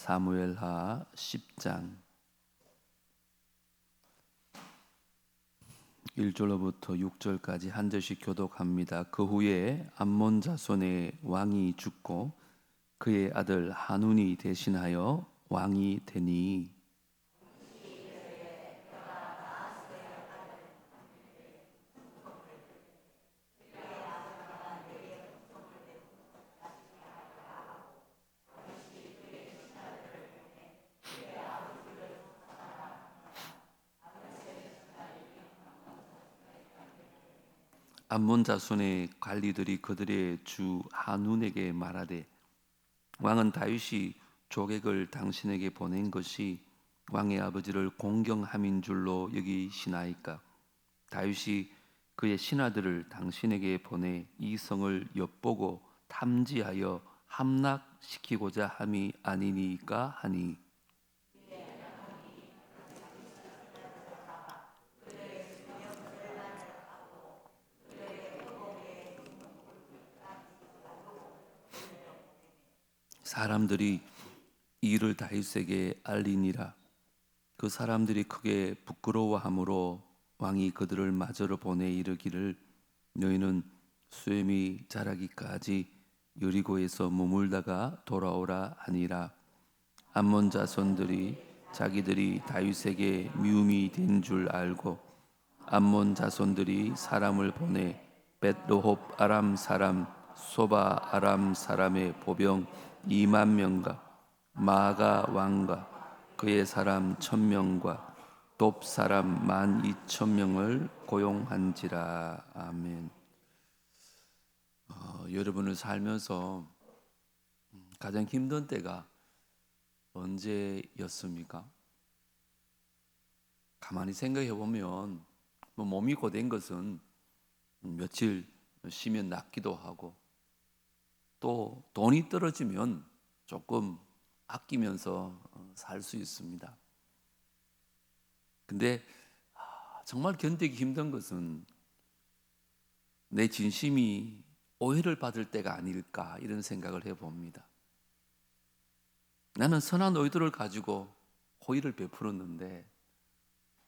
사무엘하 10장 1절로부터 6절까지 한 절씩 교독합니다. 그 후에 암몬 자손의 왕이 죽고 그의 아들 하눈이 대신하여 왕이 되니 암몬 자손의 관리들이 그들의 주 하눈에게 말하되 왕은 다윗이 조객을 당신에게 보낸 것이 왕의 아버지를 공경함인 줄로 여기시나이까? 다윗이 그의 신하들을 당신에게 보내 이 성을 엿보고 탐지하여 함락시키고자 함이 아니니까 하니 사람들이 이 일을 다윗에게 알리니라. 그 사람들이 크게 부끄러워하므로 왕이 그들을 마저로 보내 이르기를 너희는 수염이 자라기까지 여리고에서 머물다가 돌아오라 하니라. 암몬 자손들이 자기들이 다윗에게 미움이 된 줄 알고 암몬 자손들이 사람을 보내 벳르홉 아람 사람 소바 아람 사람의 보병 2만 명과 마가 왕과 그의 사람 1,000명과 돕 사람 12,000명을 고용한지라. 아멘. 여러분을 살면서 가장 힘든 때가 언제였습니까? 가만히 생각해 보면 몸이 고된 것은 며칠 쉬면 낫기도 하고 또 돈이 떨어지면 조금 아끼면서 살 수 있습니다. 근데 정말 견디기 힘든 것은 내 진심이 오해를 받을 때가 아닐까 이런 생각을 해봅니다. 나는 선한 의도를 가지고 호의를 베풀었는데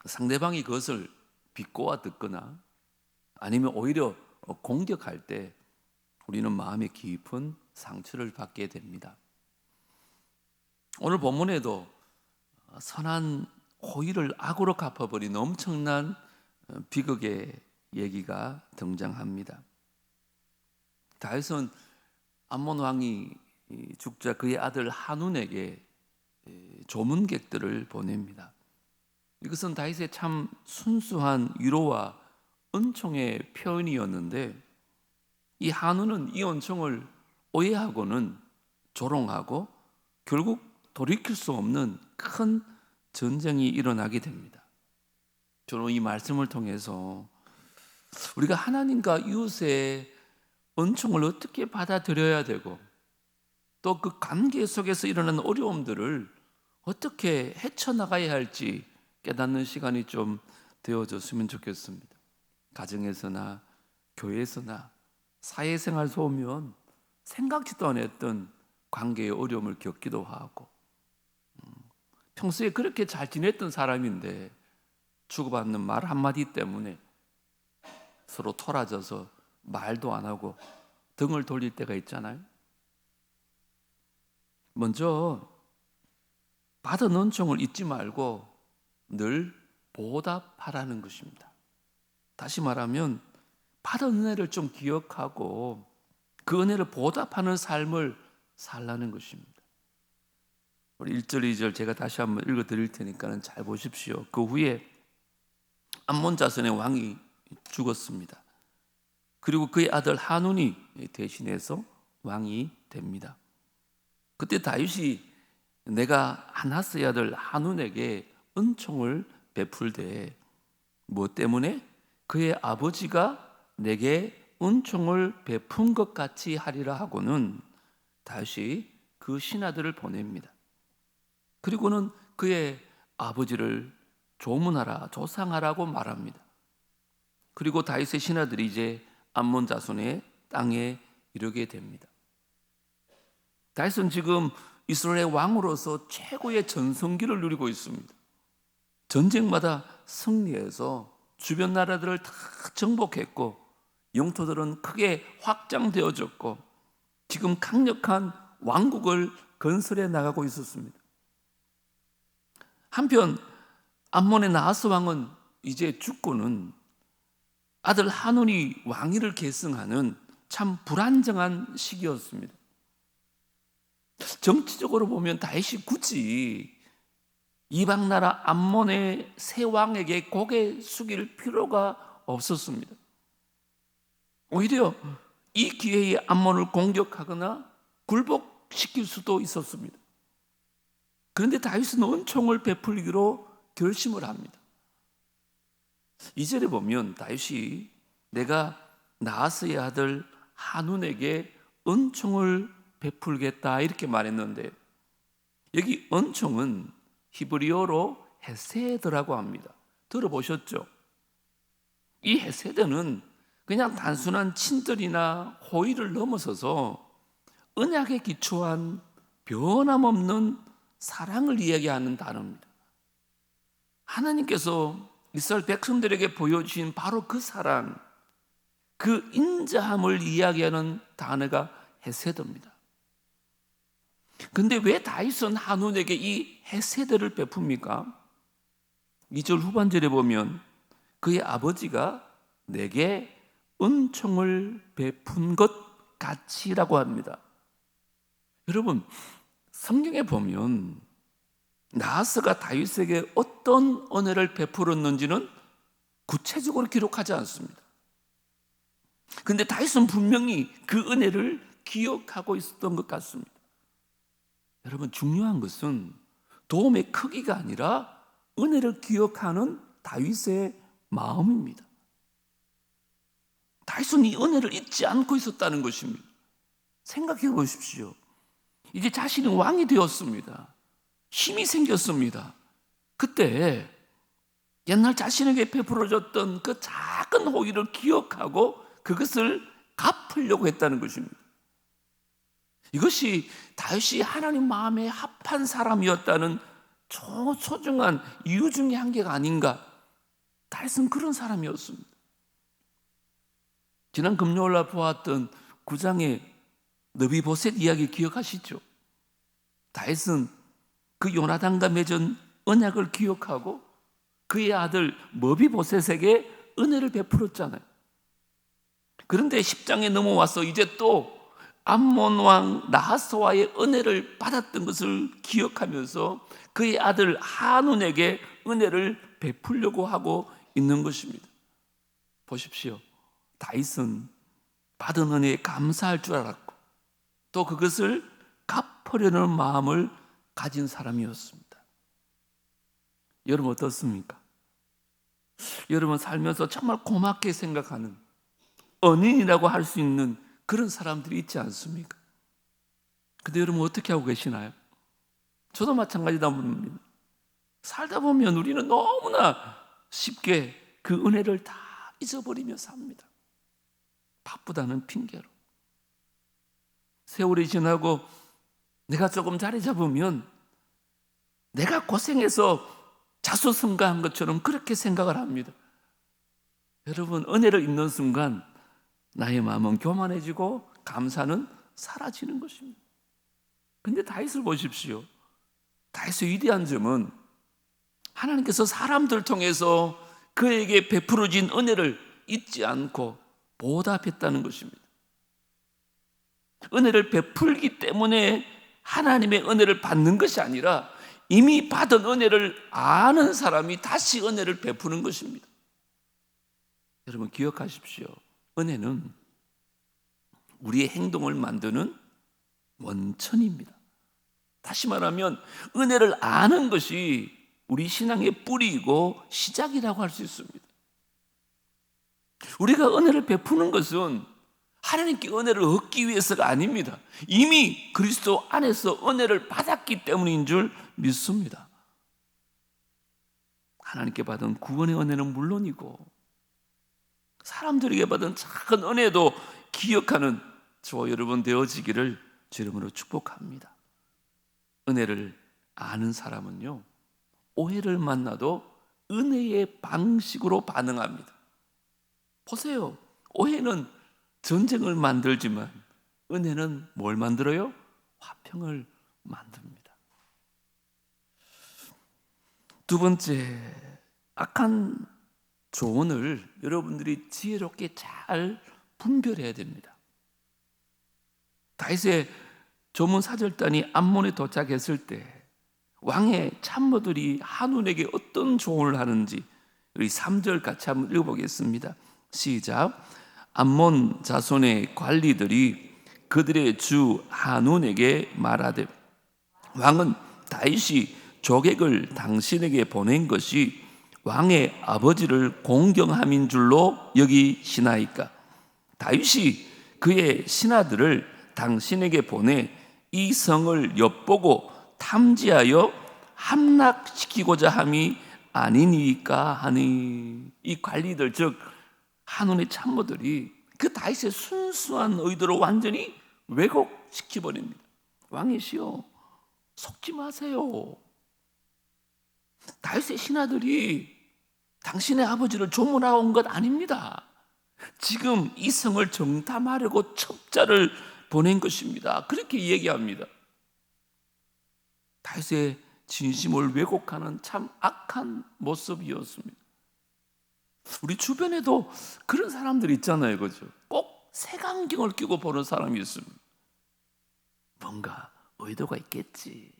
상대방이 그것을 비꼬아 듣거나 아니면 오히려 공격할 때 우리는 마음에 깊은 상처를 받게 됩니다. 오늘 본문에도 선한 호의를 악으로 갚아버린 엄청난 비극의 얘기가 등장합니다. 다윗은 암몬 왕이 죽자 그의 아들 하눈에게 조문객들을 보냅니다. 이것은 다윗의 참 순수한 위로와 은총의 표현이었는데 이 하눈은 이 은총을 오해하고는 조롱하고 결국 돌이킬 수 없는 큰 전쟁이 일어나게 됩니다. 저는 이 말씀을 통해서 우리가 하나님과 이웃의 은총을 어떻게 받아들여야 되고 또 그 관계 속에서 일어나는 어려움들을 어떻게 헤쳐나가야 할지 깨닫는 시간이 좀 되어졌으면 좋겠습니다. 가정에서나 교회에서나 사회생활 보면 생각지도 않았던 관계의 어려움을 겪기도 하고 평소에 그렇게 잘 지냈던 사람인데 주고받는 말 한마디 때문에 서로 토라져서 말도 안 하고 등을 돌릴 때가 있잖아요. 먼저 받은 은총을 잊지 말고 늘 보답하라는 것입니다. 다시 말하면 받은 은혜를 좀 기억하고 그 은혜를 보답하는 삶을 살라는 것입니다. 우리 1절, 2절 제가 다시 한번 읽어드릴 테니까 잘 보십시오. 그 후에 암몬 자손의 왕이 죽었습니다. 그리고 그의 아들 하눈이 대신해서 왕이 됩니다. 그때 다윗이 내가 하나스의 아들 하눈에게 은총을 베풀되 무엇 때문에? 그의 아버지가 내게 은총을 베푼 것 같이 하리라 하고는 다시 그 신하들을 보냅니다. 그리고는 그의 아버지를 조문하라, 조상하라고 말합니다. 그리고 다윗의 신하들이 이제 암몬 자손의 땅에 이르게 됩니다. 다윗은 지금 이스라엘의 왕으로서 최고의 전성기를 누리고 있습니다. 전쟁마다 승리해서 주변 나라들을 다 정복했고 영토들은 크게 확장되어졌고 지금 강력한 왕국을 건설해 나가고 있었습니다. 한편 암몬의 나하스 왕은 이제 죽고는 아들 하논이 왕위를 계승하는 참 불안정한 시기였습니다. 정치적으로 보면 다윗이 굳이 이방 나라 암몬의 새 왕에게 고개 숙일 필요가 없었습니다. 오히려 이 기회에 암몬을 공격하거나 굴복시킬 수도 있었습니다. 그런데 다윗은 은총을 베풀기로 결심을 합니다. 2절에 보면 다윗이 내가 나하스의 아들 하눈에게 은총을 베풀겠다 이렇게 말했는데 여기 은총은 히브리어로 헤세드라고 합니다. 들어보셨죠? 이 헤세드는 그냥 단순한 친절이나 호의를 넘어서서 언약에 기초한 변함없는 사랑을 이야기하는 단어입니다. 하나님께서 이스라엘 백성들에게 보여주신 바로 그 사랑, 그 인자함을 이야기하는 단어가 헤세드입니다. 그런데 왜 다윗은 하눈에게 이 헤세드를 베풉니까? 2절 후반절에 보면 그의 아버지가 내게 은총을 베푼 것 같이라고 합니다. 여러분, 성경에 보면 나하스가 다윗에게 어떤 은혜를 베풀었는지는 구체적으로 기록하지 않습니다. 그런데 다윗은 분명히 그 은혜를 기억하고 있었던 것 같습니다. 여러분, 중요한 것은 도움의 크기가 아니라 은혜를 기억하는 다윗의 마음입니다. 다윗은 이 은혜를 잊지 않고 있었다는 것입니다. 생각해 보십시오. 이제 자신이 왕이 되었습니다. 힘이 생겼습니다. 그때 옛날 자신에게 베풀어졌던 그 작은 호의를 기억하고 그것을 갚으려고 했다는 것입니다. 이것이 다윗이 하나님 마음에 합한 사람이었다는 소중한 이유 중에 한 개가 아닌가. 다윗은 그런 사람이었습니다. 지난 금요일날 보았던 9장의 느비보셋 이야기 기억하시죠? 다윗은 그 요나단과 맺은 언약을 기억하고 그의 아들 머비보셋에게 은혜를 베풀었잖아요. 그런데 10장에 넘어와서 이제 또 암몬 왕 나하스와의 은혜를 받았던 것을 기억하면서 그의 아들 하눈에게 은혜를 베풀려고 하고 있는 것입니다. 보십시오. 다윗은 받은 은혜에 감사할 줄 알았고 또 그것을 갚으려는 마음을 가진 사람이었습니다. 여러분 어떻습니까? 여러분 살면서 정말 고맙게 생각하는 은인이라고 할 수 있는 그런 사람들이 있지 않습니까? 근데 여러분 어떻게 하고 계시나요? 저도 마찬가지다 봅니다. 살다 보면 우리는 너무나 쉽게 그 은혜를 다 잊어버리며 삽니다. 바쁘다는 핑계로. 세월이 지나고 내가 조금 자리 잡으면 내가 고생해서 자수성가한 것처럼 그렇게 생각을 합니다. 여러분 은혜를 잊는 순간 나의 마음은 교만해지고 감사는 사라지는 것입니다. 그런데 다윗을 보십시오. 다윗의 위대한 점은 하나님께서 사람들 통해서 그에게 베풀어진 은혜를 잊지 않고 보답했다는 것입니다. 은혜를 베풀기 때문에 하나님의 은혜를 받는 것이 아니라 이미 받은 은혜를 아는 사람이 다시 은혜를 베푸는 것입니다. 여러분 기억하십시오. 은혜는 우리의 행동을 만드는 원천입니다. 다시 말하면 은혜를 아는 것이 우리 신앙의 뿌리이고 시작이라고 할 수 있습니다. 우리가 은혜를 베푸는 것은 하나님께 은혜를 얻기 위해서가 아닙니다. 이미 그리스도 안에서 은혜를 받았기 때문인 줄 믿습니다. 하나님께 받은 구원의 은혜는 물론이고 사람들에게 받은 작은 은혜도 기억하는 저와 여러분 되어지기를 주 이름으로 축복합니다. 은혜를 아는 사람은요, 오해를 만나도 은혜의 방식으로 반응합니다. 보세요. 오해는 전쟁을 만들지만 은혜는 뭘 만들어요? 화평을 만듭니다. 두 번째, 악한 조언을 여러분들이 지혜롭게 잘 분별해야 됩니다. 다윗의 조문 사절단이 암몬에 도착했을 때 왕의 참모들이 한운에게 어떤 조언을 하는지 우리 3절 같이 한번 읽어보겠습니다. 시작. 암몬 자손의 관리들이 그들의 주 한운에게 말하되 왕은 다윗이 조객을 당신에게 보낸 것이 왕의 아버지를 공경함인 줄로 여기시나이까? 다윗이 그의 신하들을 당신에게 보내 이 성을 엿보고 탐지하여 함락시키고자 함이 아니니까 하니. 이 관리들, 즉 한온의 참모들이 그 다윗의 순수한 의도를 완전히 왜곡시켜버립니다. 왕이시여, 속지 마세요. 다윗의 신하들이 당신의 아버지를 조문하러 온 것 아닙니다. 지금 이 성을 정탐하려고 첩자를 보낸 것입니다. 그렇게 얘기합니다. 다윗의 진심을 왜곡하는 참 악한 모습이었습니다. 우리 주변에도 그런 사람들이 있잖아요, 그죠? 꼭 색안경을 끼고 보는 사람이 있습니다. 뭔가 의도가 있겠지.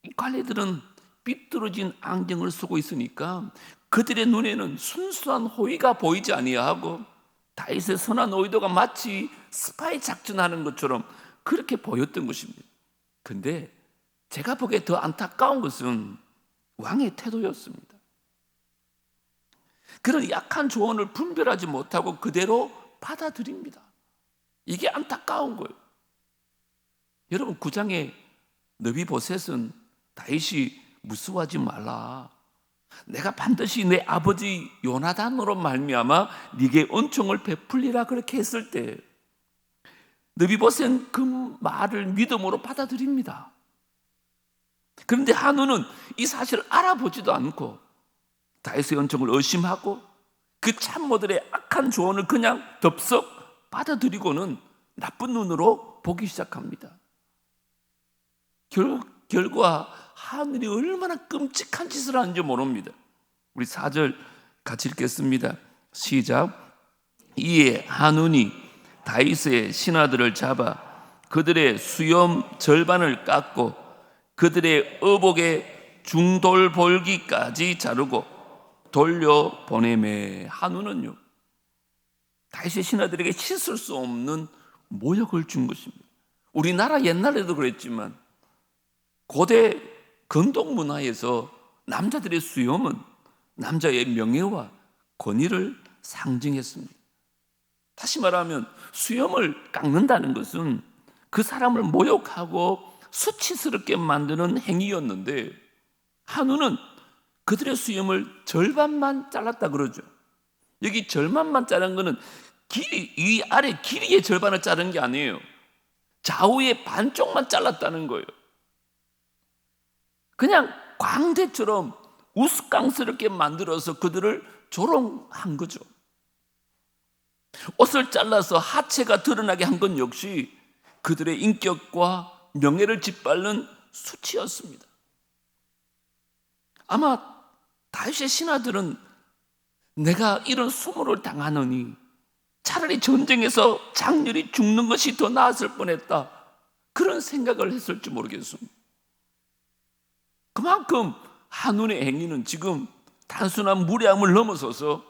이 관리들은 삐뚤어진 안경을 쓰고 있으니까 그들의 눈에는 순수한 호의가 보이지 아니하고 다윗의 선한 의도가 마치 스파이 작전하는 것처럼 그렇게 보였던 것입니다. 근데 제가 보기에 더 안타까운 것은 왕의 태도였습니다. 그런 약한 조언을 분별하지 못하고 그대로 받아들입니다. 이게 안타까운 거예요. 여러분, 9장의 느비보셋은 다윗이 무서워하지 말라, 내가 반드시 내 아버지 요나단으로 말미암아 네게 은총을 베풀리라 그렇게 했을 때 느비보셋은 그 말을 믿음으로 받아들입니다. 그런데 한우는 이 사실을 알아보지도 않고 다윗의 은총을 의심하고 그 참모들의 악한 조언을 그냥 덥석 받아들이고는 나쁜 눈으로 보기 시작합니다. 결과 하늘이 얼마나 끔찍한 짓을 하는지 모릅니다. 우리 4절 같이 읽겠습니다. 시작. 이에 한운이 다윗의 신하들을 잡아 그들의 수염 절반을 깎고 그들의 의복의 중돌볼기까지 자르고 돌려보내매. 한운은요, 다윗의 신하들에게 씻을 수 없는 모욕을 준 것입니다. 우리나라 옛날에도 그랬지만 고대 건동 문화에서 남자들의 수염은 남자의 명예와 권위를 상징했습니다. 다시 말하면 수염을 깎는다는 것은 그 사람을 모욕하고 수치스럽게 만드는 행위였는데 한우는 그들의 수염을 절반만 잘랐다 그러죠. 여기 절반만 자른 것은 길이, 위 아래 길이의 절반을 자른 게 아니에요. 좌우의 반쪽만 잘랐다는 거예요. 그냥 광대처럼 우스꽝스럽게 만들어서 그들을 조롱한 거죠. 옷을 잘라서 하체가 드러나게 한 건 역시 그들의 인격과 명예를 짓밟는 수치였습니다. 아마 다윗의 신하들은 내가 이런 수모를 당하느니 차라리 전쟁에서 장렬히 죽는 것이 더 나았을 뻔했다, 그런 생각을 했을지 모르겠습니다. 그만큼 한운의 행위는 지금 단순한 무례함을 넘어서서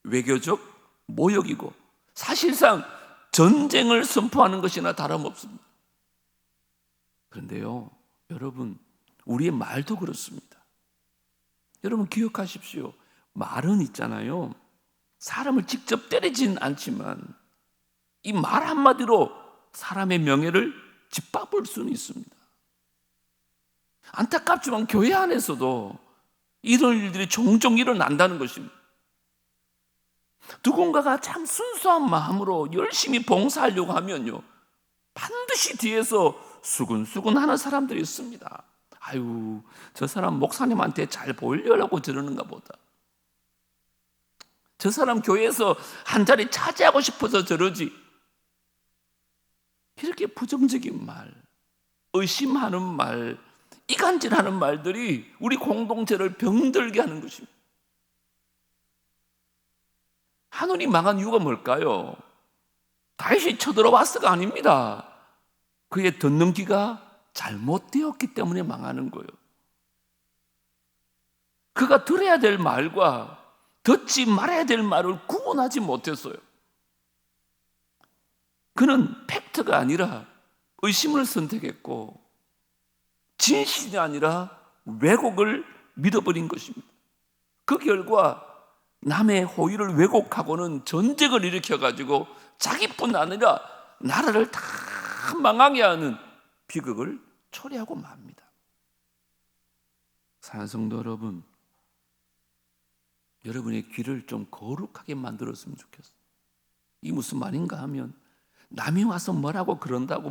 외교적 모욕이고 사실상 전쟁을 선포하는 것이나 다름없습니다. 그런데요, 여러분, 우리의 말도 그렇습니다. 여러분 기억하십시오. 말은 있잖아요, 사람을 직접 때리진 않지만 이 말 한마디로 사람의 명예를 짓밟을 수는 있습니다. 안타깝지만 교회 안에서도 이런 일들이 종종 일어난다는 것입니다. 누군가가 참 순수한 마음으로 열심히 봉사하려고 하면요, 반드시 뒤에서 수근수근하는 사람들이 있습니다. 아유, 저 사람 목사님한테 잘 보이려고 저러는가 보다. 저 사람 교회에서 한 자리 차지하고 싶어서 저러지. 이렇게 부정적인 말, 의심하는 말, 이간질하는 말들이 우리 공동체를 병들게 하는 것입니다. 한온이 망한 이유가 뭘까요? 다윗이 쳐들어왔어가 아닙니다. 그의 듣는 귀가 잘못되었기 때문에 망하는 거예요. 그가 들어야 될 말과 듣지 말아야 될 말을 구분하지 못했어요. 그는 팩트가 아니라 의심을 선택했고 진실이 아니라 왜곡을 믿어버린 것입니다. 그 결과 남의 호의를 왜곡하고는 전쟁을 일으켜가지고 자기뿐 아니라 나라를 다 망하게 하는 비극을 초래하고 맙니다. 사랑하는 성도 여러분, 여러분의 귀를 좀 거룩하게 만들었으면 좋겠어요. 이게 무슨 말인가 하면 남이 와서 뭐라고 그런다고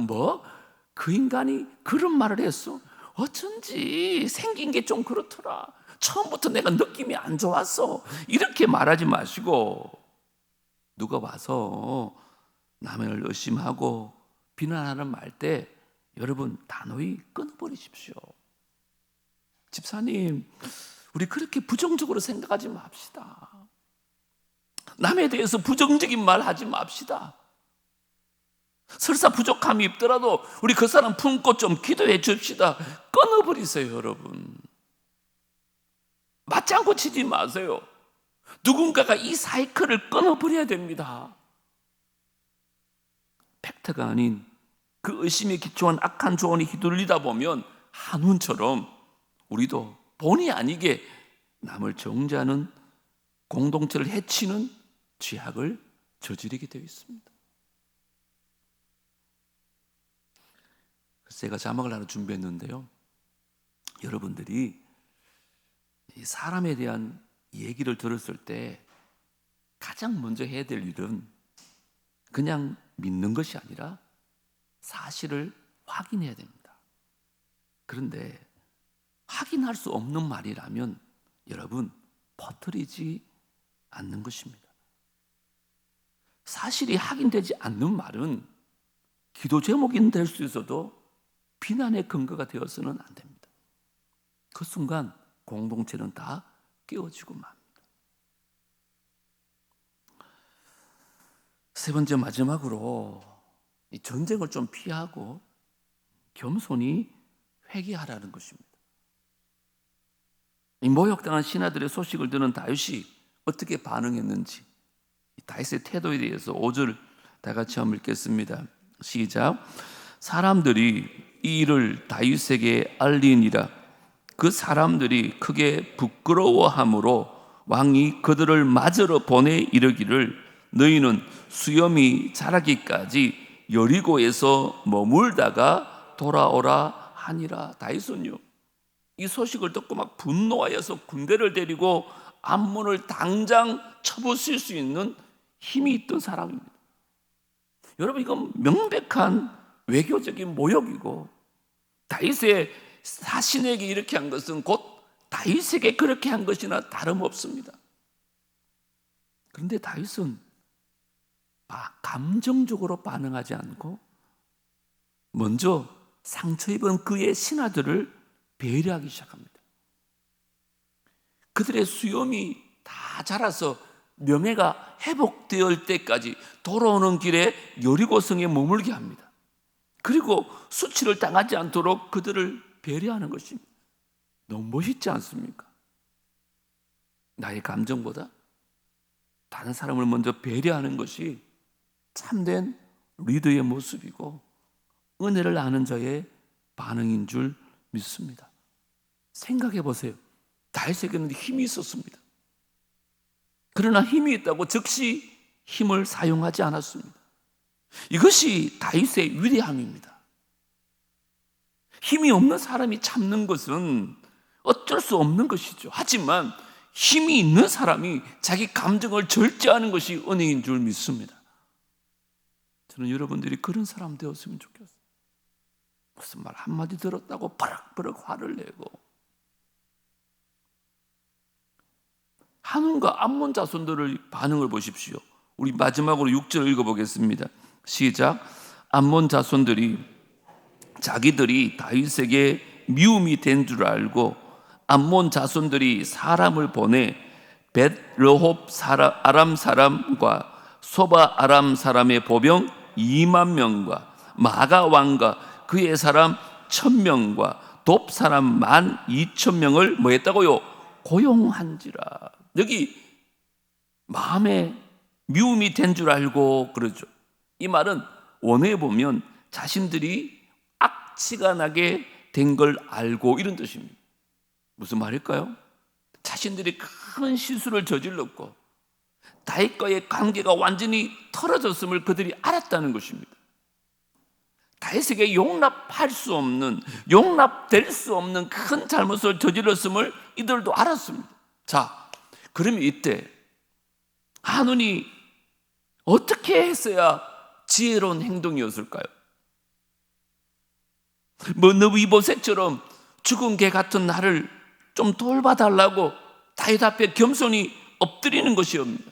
그 인간이 그런 말을 했어? 어쩐지 생긴 게 좀 그렇더라. 처음부터 내가 느낌이 안 좋았어. 이렇게 말하지 마시고 누가 와서 남을 의심하고 비난하는 말 때 여러분 단호히 끊어버리십시오. 집사님, 우리 그렇게 부정적으로 생각하지 맙시다. 남에 대해서 부정적인 말 하지 맙시다. 설사 부족함이 있더라도 우리 그 사람 품고 좀 기도해 줍시다. 끊어버리세요, 여러분. 맞지 않고 치지 마세요. 누군가가 이 사이클을 끊어버려야 됩니다. 팩트가 아닌 그 의심에 기초한 악한 조언이 휘둘리다 보면 한운처럼 우리도 본의 아니게 남을 정죄하는, 공동체를 해치는 죄악을 저지르게 되어 있습니다. 제가 자막을 하나 준비했는데요, 여러분들이 사람에 대한 얘기를 들었을 때 가장 먼저 해야 될 일은 그냥 믿는 것이 아니라 사실을 확인해야 됩니다. 그런데 확인할 수 없는 말이라면 여러분 퍼뜨리지 않는 것입니다. 사실이 확인되지 않는 말은 기도 제목이 될 수 있어도 비난의 근거가 되어서는 안 됩니다. 그 순간 공동체는 다 깨어지고 맙니다. 세 번째, 마지막으로 이 전쟁을 좀 피하고 겸손히 회개하라는 것입니다. 이 모욕당한 신하들의 소식을 듣는 다윗이 어떻게 반응했는지, 다윗의 태도에 대해서 5절 다 같이 한번 읽겠습니다. 시작. 사람들이 이 일을 다윗에게 알리니라. 그 사람들이 크게 부끄러워함으로 왕이 그들을 맞으러 보내 이르기를 너희는 수염이 자라기까지 여리고에서 머물다가 돌아오라 하니라. 다윗은요, 이 소식을 듣고 막 분노하여서 군대를 데리고 암몬을 당장 쳐부술 수 있는 힘이 있던 사람입니다. 여러분, 이건 명백한 외교적인 모욕이고 다윗의 자신에게 이렇게 한 것은 곧 다윗에게 그렇게 한 것이나 다름없습니다. 그런데 다윗은 감정적으로 반응하지 않고 먼저 상처 입은 그의 신하들을 배려하기 시작합니다. 그들의 수염이 다 자라서 명예가 회복될 때까지 돌아오는 길에 여리고성에 머물게 합니다. 그리고 수치를 당하지 않도록 그들을 배려하는 것입니다. 너무 멋있지 않습니까? 나의 감정보다 다른 사람을 먼저 배려하는 것이 참된 리더의 모습이고 은혜를 아는 자의 반응인 줄 믿습니다. 생각해 보세요. 다윗에게는 힘이 있었습니다. 그러나 힘이 있다고 즉시 힘을 사용하지 않았습니다. 이것이 다윗의 위대함입니다. 힘이 없는 사람이 참는 것은 어쩔 수 없는 것이죠. 하지만 힘이 있는 사람이 자기 감정을 절제하는 것이 은혜인 줄 믿습니다. 저는 여러분들이 그런 사람 되었으면 좋겠어요. 무슨 말 한마디 들었다고 버럭버럭 화를 내고, 한운과 암몬 자손들의 반응을 보십시오. 우리 마지막으로 6절 읽어보겠습니다. 시작. 암몬 자손들이 자기들이 다윗에게 미움이 된 줄 알고 암몬 자손들이 사람을 보내 벳르홉 아람 사람과 소바 아람 사람의 보병 2만 명과 마가 왕과 그의 사람 1,000명과 돕 사람 12,000명을 뭐 했다고요? 고용한지라. 여기 마음에 미움이 된 줄 알고 그러죠. 이 말은 원어에 보면 자신들이 악취가 나게 된 걸 알고, 이런 뜻입니다. 무슨 말일까요? 자신들이 큰 실수를 저질렀고 다윗과의 관계가 완전히 틀어졌음을 그들이 알았다는 것입니다. 다윗에게 용납될 수 없는 큰 잘못을 저질렀음을 이들도 알았습니다. 자, 그러면 이때 한운이 어떻게 했어야 지혜로운 행동이었을까요? 느부이보셋처럼 죽은 개 같은 나를 좀 돌봐달라고 다윗 앞에 겸손히 엎드리는 것이옵니다.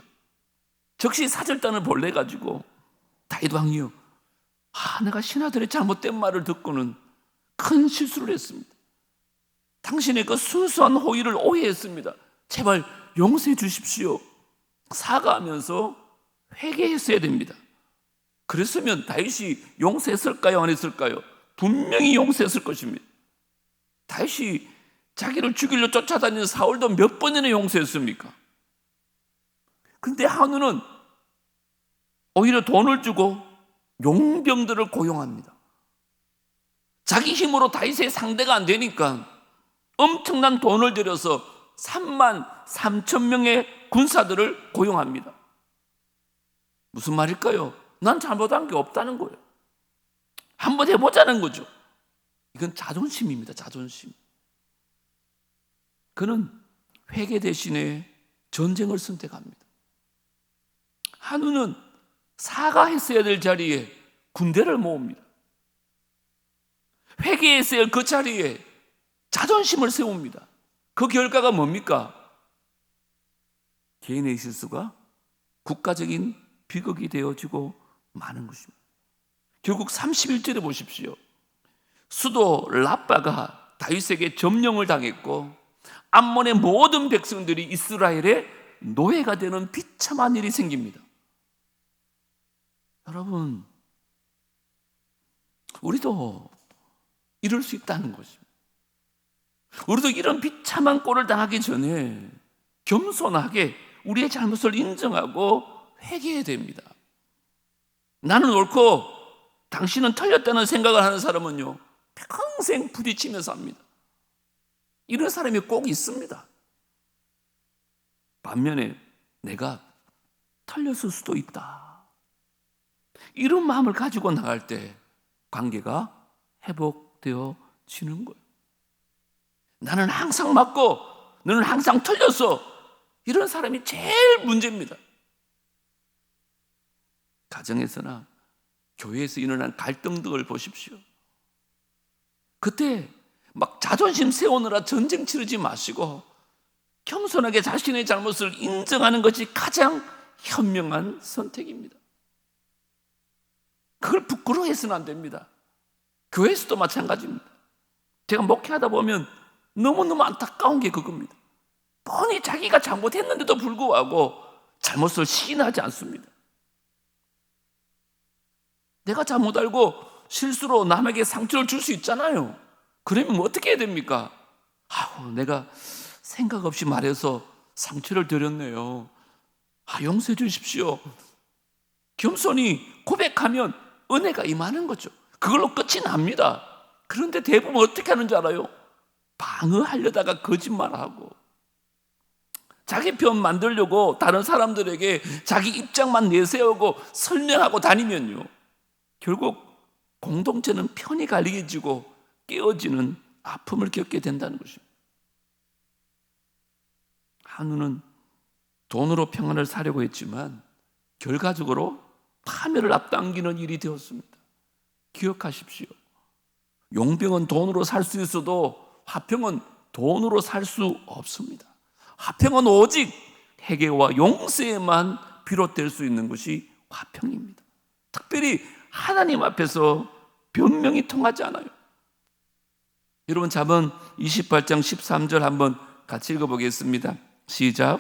즉시 사절단을 벌내가지고 다윗 왕이요, 내가 신하들의 잘못된 말을 듣고는 큰 실수를 했습니다. 당신의 그 순수한 호의를 오해했습니다. 제발 용서해 주십시오. 사과하면서 회개했어야 됩니다. 그랬으면 다윗이 용서했을까요? 안 했을까요? 분명히 용서했을 것입니다. 다윗이 자기를 죽이려 쫓아다니는 사울도 몇 번이나 용서했습니까? 근데 한우는 오히려 돈을 주고 용병들을 고용합니다. 자기 힘으로 다윗의 상대가 안 되니까 엄청난 돈을 들여서 33,000명의 군사들을 고용합니다. 무슨 말일까요? 난 잘못한 게 없다는 거예요. 한번 해보자는 거죠. 이건 자존심입니다. 자존심. 그는 회개 대신에 전쟁을 선택합니다. 한우는 사과했어야 될 자리에 군대를 모읍니다. 회개했어야 할 그 자리에 자존심을 세웁니다. 그 결과가 뭡니까? 개인의 실수가 국가적인 비극이 되어지고 마는 것입니다. 결국 31절에 보십시오. 수도 라빠가 다윗에게 점령을 당했고 암몬의 모든 백성들이 이스라엘의 노예가 되는 비참한 일이 생깁니다. 여러분, 우리도 이럴 수 있다는 것입니다. 우리도 이런 비참한 꼴을 당하기 전에 겸손하게 우리의 잘못을 인정하고 회개해야 됩니다. 나는 옳고 당신은 틀렸다는 생각을 하는 사람은요, 평생 부딪히며 삽니다. 이런 사람이 꼭 있습니다. 반면에 내가 틀렸을 수도 있다, 이런 마음을 가지고 나갈 때 관계가 회복되어지는 거예요. 나는 항상 맞고 너는 항상 틀렸어, 이런 사람이 제일 문제입니다. 가정에서나 교회에서 일어난 갈등들을 보십시오. 그때 막 자존심 세우느라 전쟁 치르지 마시고 겸손하게 자신의 잘못을 인정하는 것이 가장 현명한 선택입니다. 그걸 부끄러워해서는 안 됩니다. 교회에서도 마찬가지입니다. 제가 목회하다 보면 너무너무 안타까운 게 그겁니다. 뻔히 자기가 잘못했는데도 불구하고 잘못을 시인하지 않습니다. 내가 잘못 알고 실수로 남에게 상처를 줄 수 있잖아요. 그러면 뭐 어떻게 해야 됩니까? 내가 생각 없이 말해서 상처를 드렸네요. 용서해 주십시오. 겸손히 고백하면 은혜가 임하는 거죠. 그걸로 끝이 납니다. 그런데 대부분 어떻게 하는 줄 알아요? 방어하려다가 거짓말하고 자기 편 만들려고 다른 사람들에게 자기 입장만 내세우고 설명하고 다니면요, 결국 공동체는 편이 갈리해지고 깨어지는 아픔을 겪게 된다는 것입니다. 한우는 돈으로 평안을 사려고 했지만 결과적으로 파멸을 앞당기는 일이 되었습니다. 기억하십시오. 용병은 돈으로 살 수 있어도 화평은 돈으로 살 수 없습니다. 화평은 오직 회개와 용서에만 비롯될 수 있는 것이 화평입니다. 특별히 하나님 앞에서 변명이 통하지 않아요. 여러분, 잠언 28장 13절 한번 같이 읽어보겠습니다. 시작.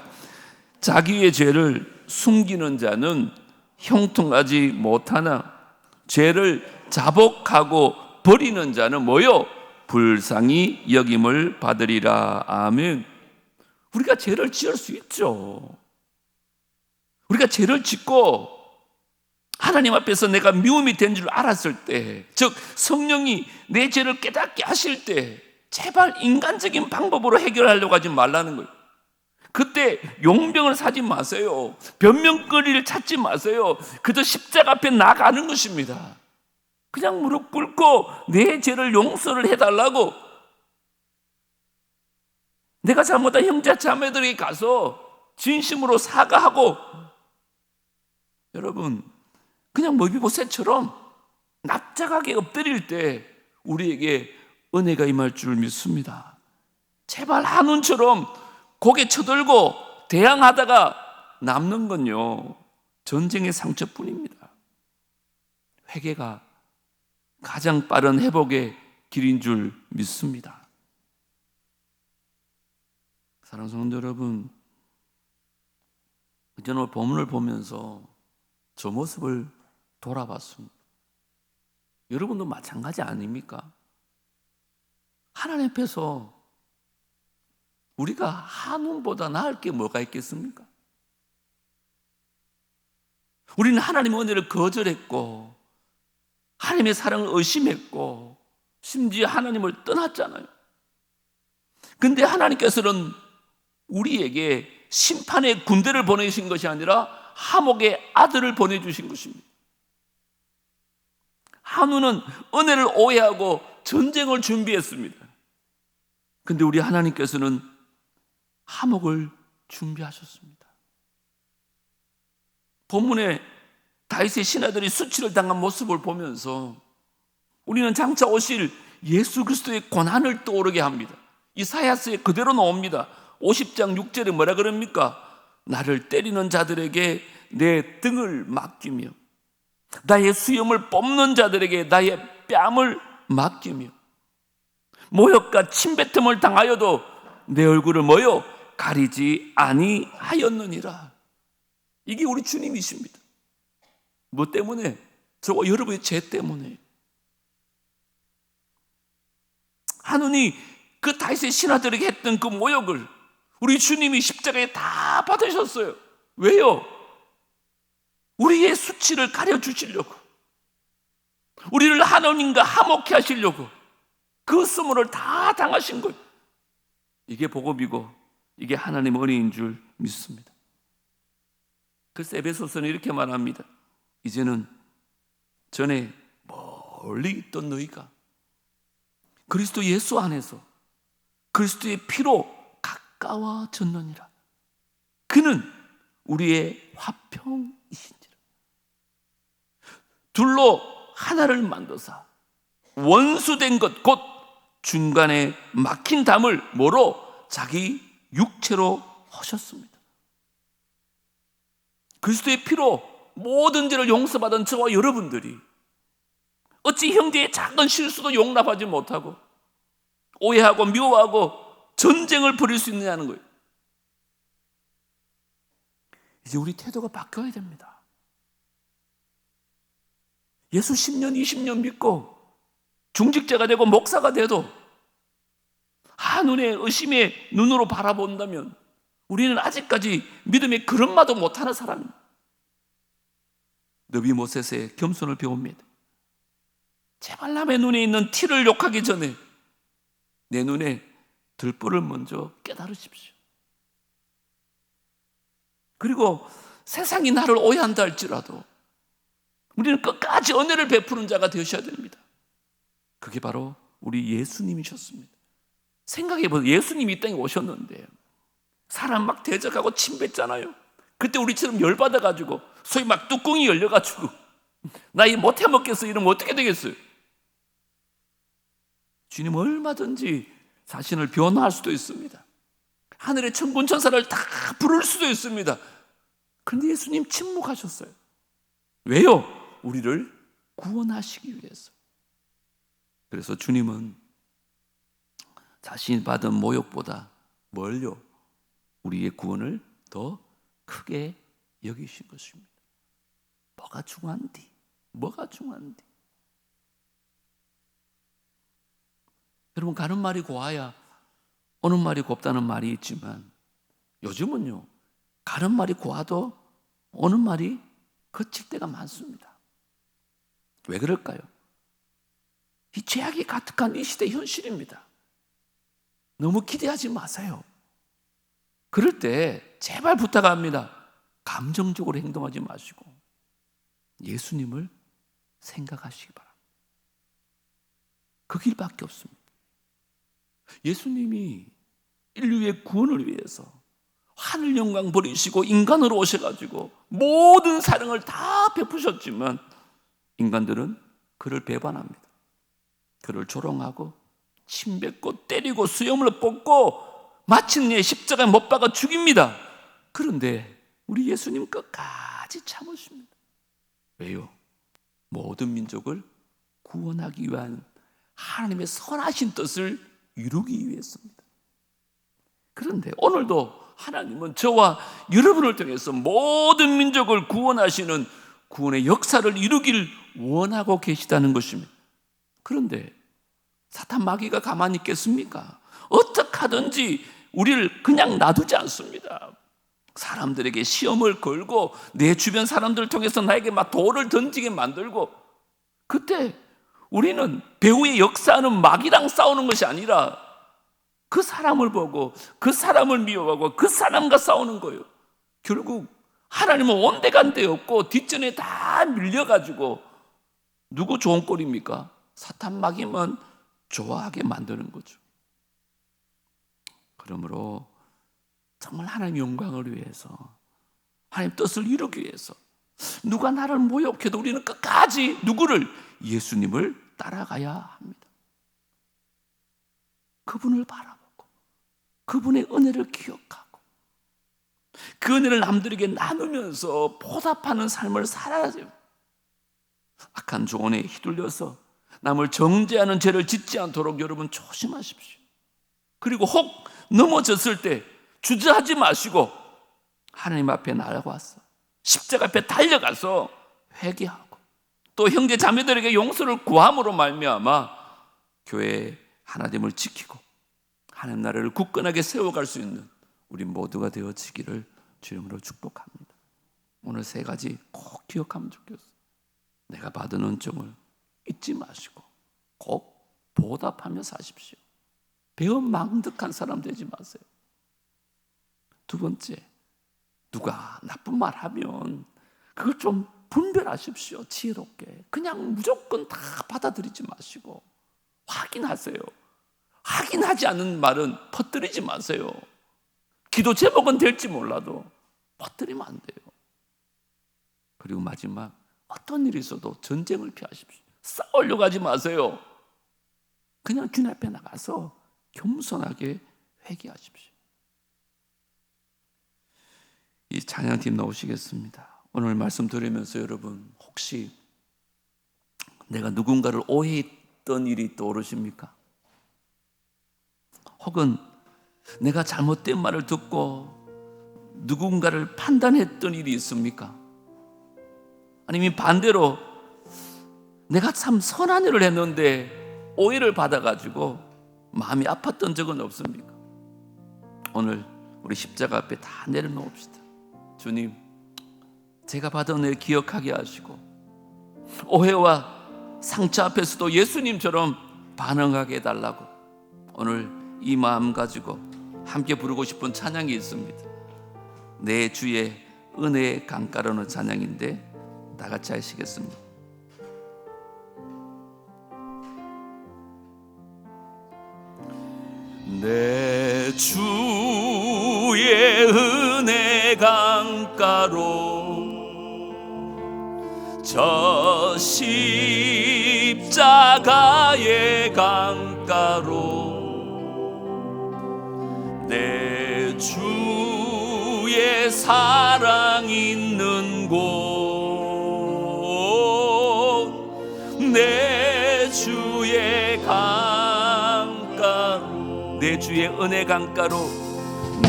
자기의 죄를 숨기는 자는 형통하지 못하나 죄를 자복하고 버리는 자는 뭐요? 불쌍히 여김을 받으리라. 아멘. 우리가 죄를 지을 수 있죠. 우리가 죄를 짓고 하나님 앞에서 내가 미움이 된 줄 알았을 때, 즉 성령이 내 죄를 깨닫게 하실 때 제발 인간적인 방법으로 해결하려고 하지 말라는 거예요. 그때 용병을 사지 마세요. 변명거리를 찾지 마세요. 그저 십자가 앞에 나가는 것입니다. 그냥 무릎 꿇고 내 죄를 용서를 해달라고, 내가 잘못한 형제 자매들에게 가서 진심으로 사과하고, 여러분 그냥 머비보셋처럼 납작하게 엎드릴 때 우리에게 은혜가 임할 줄 믿습니다. 제발 한운처럼 고개 쳐들고 대항하다가 남는 건요, 전쟁의 상처뿐입니다. 회개가 가장 빠른 회복의 길인 줄 믿습니다. 사랑하는 성도 여러분, 저는 본문을 보면서 저 모습을 돌아봤습니다. 여러분도 마찬가지 아닙니까? 하나님 앞에서 우리가 한운보다 나을 게 뭐가 있겠습니까? 우리는 하나님의 은혜를 거절했고 하나님의 사랑을 의심했고 심지어 하나님을 떠났잖아요. 근데 하나님께서는 우리에게 심판의 군대를 보내신 것이 아니라 하목의 아들을 보내주신 것입니다. 한우는 은혜를 오해하고 전쟁을 준비했습니다. 근데 우리 하나님께서는 하목을 준비하셨습니다. 본문에 다윗의 신하들이 수치를 당한 모습을 보면서 우리는 장차 오실 예수 그리스도의 고난을 떠오르게 합니다. 이사야서에 그대로 나옵니다. 50장 6절에 뭐라 그럽니까? 나를 때리는 자들에게 내 등을 맡기며 나의 수염을 뽑는 자들에게 나의 뺨을 맡기며 모욕과 침뱉음을 당하여도 내 얼굴을 뭐요? 가리지 아니하였느니라. 이게 우리 주님이십니다. 뭐 때문에? 저와 여러분의 죄 때문에. 하느니 그 다윗의 신하들에게 했던 그 모욕을 우리 주님이 십자가에 다 받으셨어요. 왜요? 우리의 수치를 가려주시려고, 우리를 하나님과 화목케 하시려고 그 수모를 다 당하신 거예요. 이게 복음이고 이게 하나님의 은혜인 줄 믿습니다. 그래서 에베소서는 이렇게 말합니다. 이제는 전에 멀리 있던 너희가 그리스도 예수 안에서 그리스도의 피로 가까워졌느니라. 그는 우리의 화평이신지라. 둘로 하나를 만드사 원수된 것 곧 중간에 막힌 담을 뭐로? 자기 육체로 하셨습니다. 그리스도의 피로 모든 죄를 용서받은 저와 여러분들이 어찌 형제의 작은 실수도 용납하지 못하고 오해하고 미워하고 전쟁을 벌일 수 있느냐는 거예요. 이제 우리 태도가 바뀌어야 됩니다. 예수 10년, 20년 믿고 중직자가 되고 목사가 돼도 한눈에 의심의 눈으로 바라본다면 우리는 아직까지 믿음의 걸음마도 못하는 사람입니다. 너비 모세스의 겸손을 배웁니다. 제발 남의 눈에 있는 티를 욕하기 전에 내 눈에 들보를 먼저 깨달으십시오. 그리고 세상이 나를 오해한다 할지라도 우리는 끝까지 은혜를 베푸는 자가 되셔야 됩니다. 그게 바로 우리 예수님이셨습니다. 생각해보세요. 예수님이 이 땅에 오셨는데 사람 막 대적하고 침뱉잖아요. 그때 우리처럼 열받아가지고 소위 막 뚜껑이 열려가지고 나 이 못해먹겠어 이러면 어떻게 되겠어요? 주님 얼마든지 자신을 변화할 수도 있습니다. 하늘의 천군 천사를 다 부를 수도 있습니다. 그런데 예수님 침묵하셨어요. 왜요? 우리를 구원하시기 위해서. 그래서 주님은 자신이 받은 모욕보다 뭘요? 우리의 구원을 더 크게 여기신 것입니다. 뭐가 중요한디? 뭐가 중요한디? 여러분, 가는 말이 고와야 오는 말이 곱다는 말이 있지만 요즘은요, 가는 말이 고와도 오는 말이 거칠 때가 많습니다. 왜 그럴까요? 이 죄악이 가득한 이 시대 현실입니다. 너무 기대하지 마세요. 그럴 때 제발 부탁합니다. 감정적으로 행동하지 마시고 예수님을 생각하시기 바랍니다. 그 길밖에 없습니다. 예수님이 인류의 구원을 위해서 하늘 영광 버리시고 인간으로 오셔가지고 모든 사랑을 다 베푸셨지만 인간들은 그를 배반합니다. 그를 조롱하고 침뱉고 때리고 수염을 뽑고 마침내 십자가에 못 박아 죽입니다. 그런데 우리 예수님 끝까지 참으십니다. 왜요? 모든 민족을 구원하기 위한 하나님의 선하신 뜻을 이루기 위해서입니다. 그런데 오늘도 하나님은 저와 여러분을 통해서 모든 민족을 구원하시는 구원의 역사를 이루기를 원하고 계시다는 것입니다. 그런데 사탄 마귀가 가만히 있겠습니까? 어떻게 하든지 우리를 그냥 놔두지 않습니다. 사람들에게 시험을 걸고 내 주변 사람들을 통해서 나에게 막 돌을 던지게 만들고, 그때 우리는 배후의 역사하는 마귀랑 싸우는 것이 아니라 그 사람을 보고 그 사람을 미워하고 그 사람과 싸우는 거예요. 결국 하나님은 온데간데 없고 뒷전에 다 밀려가지고 누구 좋은 꼴입니까? 사탄 마귀만 좋아하게 만드는 거죠. 그러므로 정말 하나님 영광을 위해서, 하나님 뜻을 이루기 위해서 누가 나를 모욕해도 우리는 끝까지 누구를? 예수님을 따라가야 합니다. 그분을 바라보고 그분의 은혜를 기억하고 그 은혜를 남들에게 나누면서 보답하는 삶을 살아야 돼요. 악한 조언에 휘둘려서 남을 정죄하는 죄를 짓지 않도록 여러분 조심하십시오. 그리고 혹 넘어졌을 때 주저하지 마시고 하나님 앞에 나아가서 십자가 앞에 달려가서 회개하고 또 형제 자매들에게 용서를 구함으로 말미암아 교회의 하나됨을 지키고 하나님 나라를 굳건하게 세워갈 수 있는 우리 모두가 되어지기를 주님으로 축복합니다. 오늘 세 가지 꼭 기억하면 좋겠어요. 내가 받은 은총을 잊지 마시고 꼭 보답하며 사십시오. 배은망덕한 사람 되지 마세요. 두 번째, 누가 나쁜 말 하면 그걸 좀 분별하십시오. 지혜롭게. 그냥 무조건 다 받아들이지 마시고 확인하세요. 확인하지 않은 말은 퍼뜨리지 마세요. 기도 제목은 될지 몰라도 퍼뜨리면 안 돼요. 그리고 마지막, 어떤 일이 있어도 전쟁을 피하십시오. 싸우려고 하지 마세요. 그냥 주님 앞에 나가서 겸손하게 회개하십시오. 이 찬양팀 나오시겠습니다. 오늘 말씀 들으면서 여러분 혹시 내가 누군가를 오해했던 일이 떠오르십니까? 혹은 내가 잘못된 말을 듣고 누군가를 판단했던 일이 있습니까? 아니면 반대로 내가 참 선한 일을 했는데 오해를 받아가지고 마음이 아팠던 적은 없습니까? 오늘 우리 십자가 앞에 다 내려놓읍시다. 주님, 제가 받은 은혜를 기억하게 하시고 오해와 상처 앞에서도 예수님처럼 반응하게 해달라고 오늘 이 마음 가지고 함께 부르고 싶은 찬양이 있습니다. 내 주의 은혜의 강가로는 찬양인데 다 같이 하시겠습니다. 내 주의 은혜 강가로 저 십자가의 강가 강가로 내 주의 사랑 있는 곳, 내 주의 강가로, 내 주의 은혜 강가로,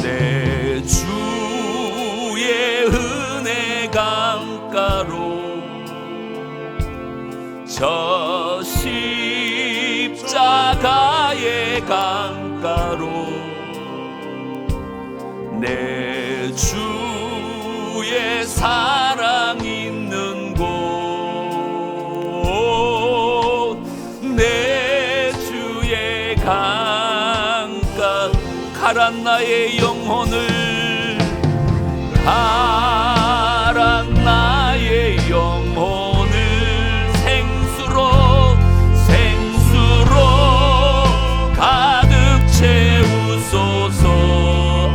내 주의 은혜 강가로, 저 십자가의 강가로, 내 주의 사랑 있는 곳, 내 주의 강가, 가란 나의 영혼을, 가란 나의 영혼을 생수로 가득 채우소서.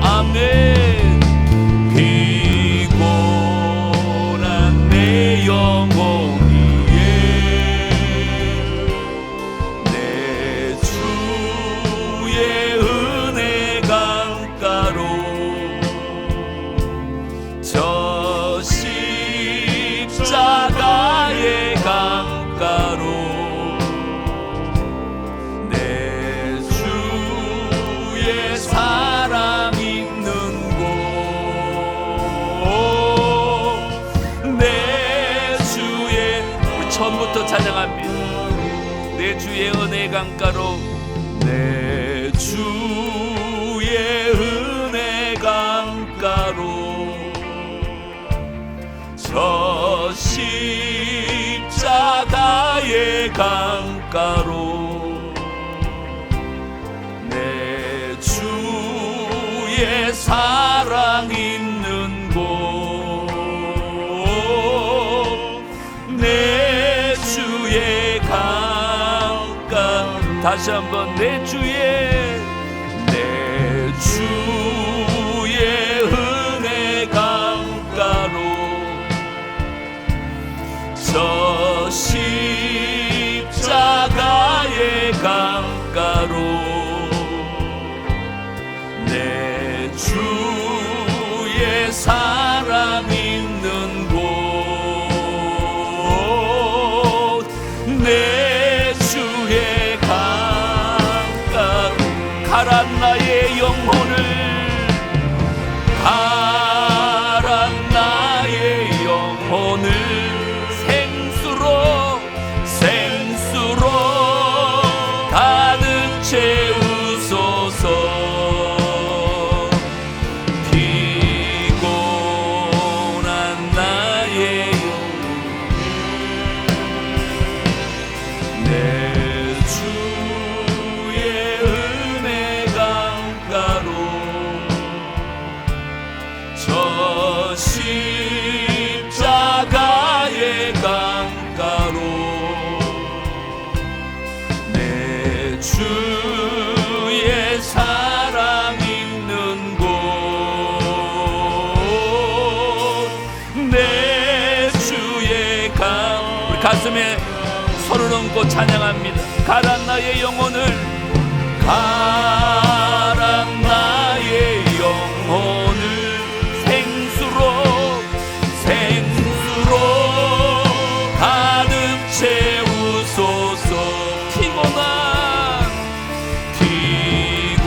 아멘. 피곤한 내 영혼 위에 내 주의 은혜 강가로, 저 십자가의 강가로, 내 주의 사랑 있는 곳, 내 주의, 우리 처음부터 찬양합니다. 내 주의 은혜 강가로, 내 주의 은혜 강가로, 저 십자가의 강가로, 내 주의 사랑 있는 곳, 내 주의 강가. 다시 한번 내 주의 은혜 강가로, 저 십자가의 강가로, 내 주의 사랑 있는 곳, 내 주의 강가. 가란 나의 영혼을, 가란 나의 영혼을 생수로 가득 채우소서. 피곤한 나의 내 주의 은혜 강가로, 저 십자가의 강가로, 내 주의 사랑 있는 곳, 내 주의 강. 우리 가슴에 손을 얹고 찬양합니다. 가란 나의 영혼을, 가란 나의 영혼을 생수로 가득 채우소서. 피곤한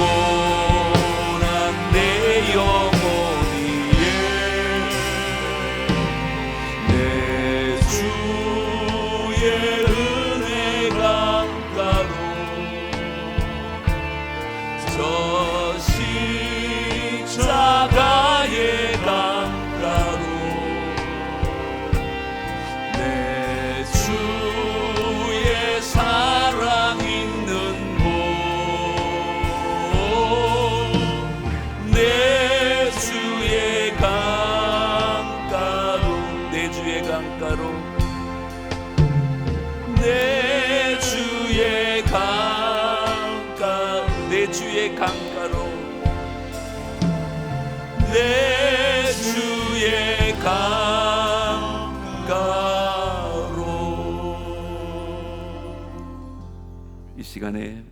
내 영혼 위에 내 주의 은혜 강가로, 저 십자가의 강가로, 내 주의 사랑 있는 곳, 내 주의 강가로, 내 주의 강가로, 내 주의 강가, 내 주의 강가로, 내 주의 강가로. 이 시간에